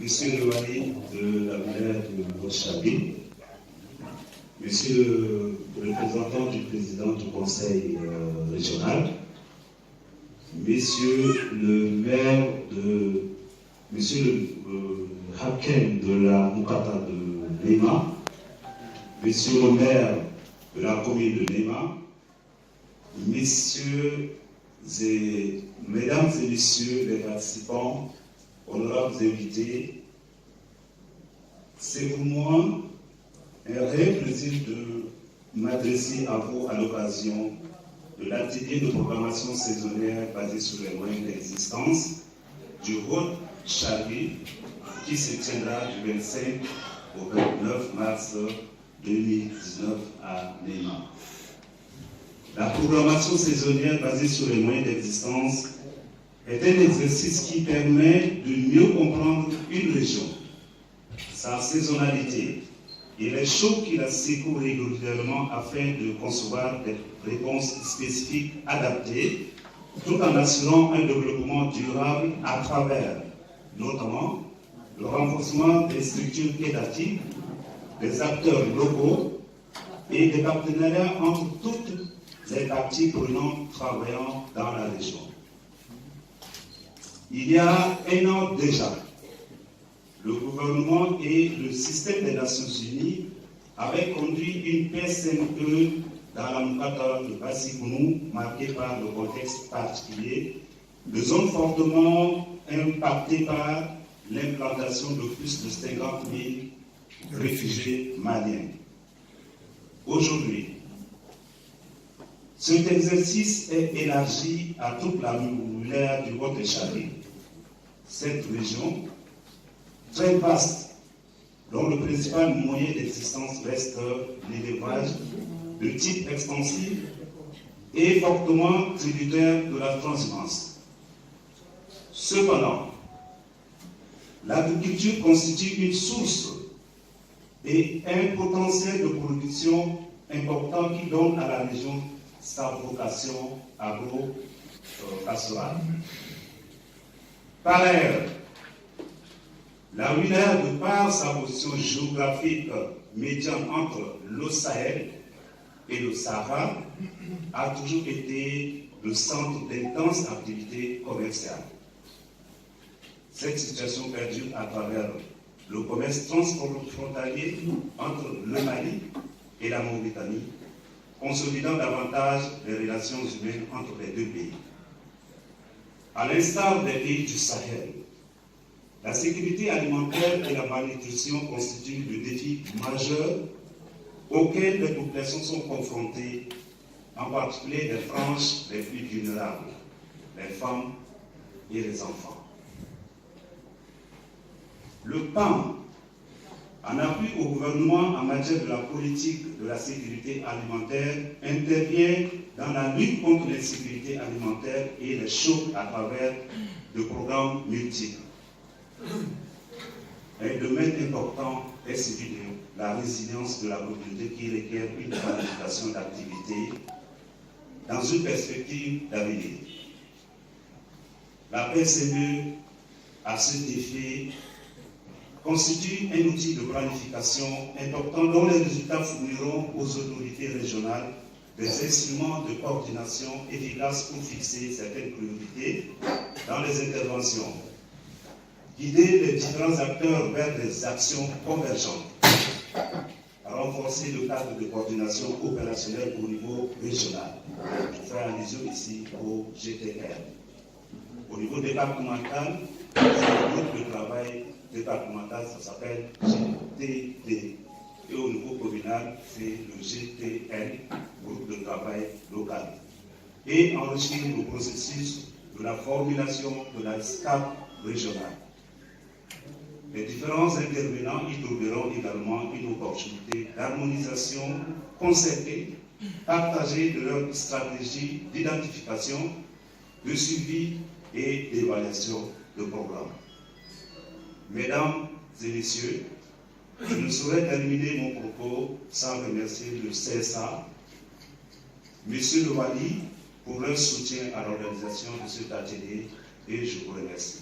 Monsieur le Wali de la ville de Rochabi, Monsieur le représentant du président du conseil régional, Monsieur le maire de, Monsieur le hakem de la Mukata de Nema, Monsieur le maire de la commune de Nema, Messieurs et Mesdames et Messieurs les participants, honorables invités, c'est pour moi un réel plaisir de m'adresser à vous à l'occasion de l'atelier de programmation saisonnière basé sur les moyens d'existence du Road Charlie qui se tiendra du 25 au 29 mars 2019 à Nema. La programmation saisonnière basée sur les moyens d'existence est un exercice qui permet de mieux comprendre une région, sa saisonnalité et les chocs qui la secouent régulièrement afin de concevoir des réponses spécifiques adaptées tout en assurant un développement durable à travers notamment le renforcement des structures étatiques, des acteurs locaux et des partenariats entre toutes les parties prenantes travaillant dans la région. Il y a un an déjà, le gouvernement et le système des Nations Unies avaient conduit une PSME dans la Mukata de Bassikounou, marquée par le contexte particulier, de zones fortement impactées par l'implantation de plus de 50 000 réfugiés maliens. Aujourd'hui, cet exercice est élargi à toute la muraille du Haut-Échappé. Cette région, très vaste, dont le principal moyen d'existence reste l'élevage de type extensif et fortement tributaire de la transhumance. Cependant, l'agriculture constitue une source et un potentiel de production important qui donne à la région sa vocation agro-pastorale. Par ailleurs, la wilaya, de par sa position géographique médiane entre le Sahel et le Sahara, a toujours été le centre d'intenses activités commerciales. Cette situation perdure à travers le commerce transfrontalier entre le Mali et la Mauritanie, consolidant davantage les relations humaines entre les deux pays. À l'instar des pays du Sahel, la sécurité alimentaire et la malnutrition constituent le défi majeur auquel les populations sont confrontées, en particulier les franges les plus vulnérables, les femmes et les enfants. Le PAM, en appui au gouvernement en matière de la politique de la sécurité alimentaire, intervient dans la lutte contre l'insécurité alimentaire et les chocs à travers de programmes multiples. Un domaine important est celui de la résilience de la communauté qui requiert une planification d'activités dans une perspective d'avenir. La PSME, à cet effet, constitue un outil de planification important dont les résultats fourniront aux autorités régionales des instruments de coordination efficaces pour fixer certaines priorités dans les interventions, guider les différents acteurs vers des actions convergentes, renforcer le cadre de coordination opérationnelle au niveau régional. Je fais allusion ici au GTR. Au niveau départemental, le groupe de travail départemental, ça s'appelle GTD. Et au niveau communal, c'est le GTL, groupe de travail local. Et enrichir le processus de la formulation de la SCAP régionale. Les différents intervenants y trouveront également une opportunité d'harmonisation concertée, partagée de leur stratégie d'identification, de suivi et d'évaluation de programmes. Mesdames et messieurs, je ne saurais terminer mon propos sans remercier le CSA, Monsieur le Wali, pour leur soutien à l'organisation de cet atelier et je vous remercie.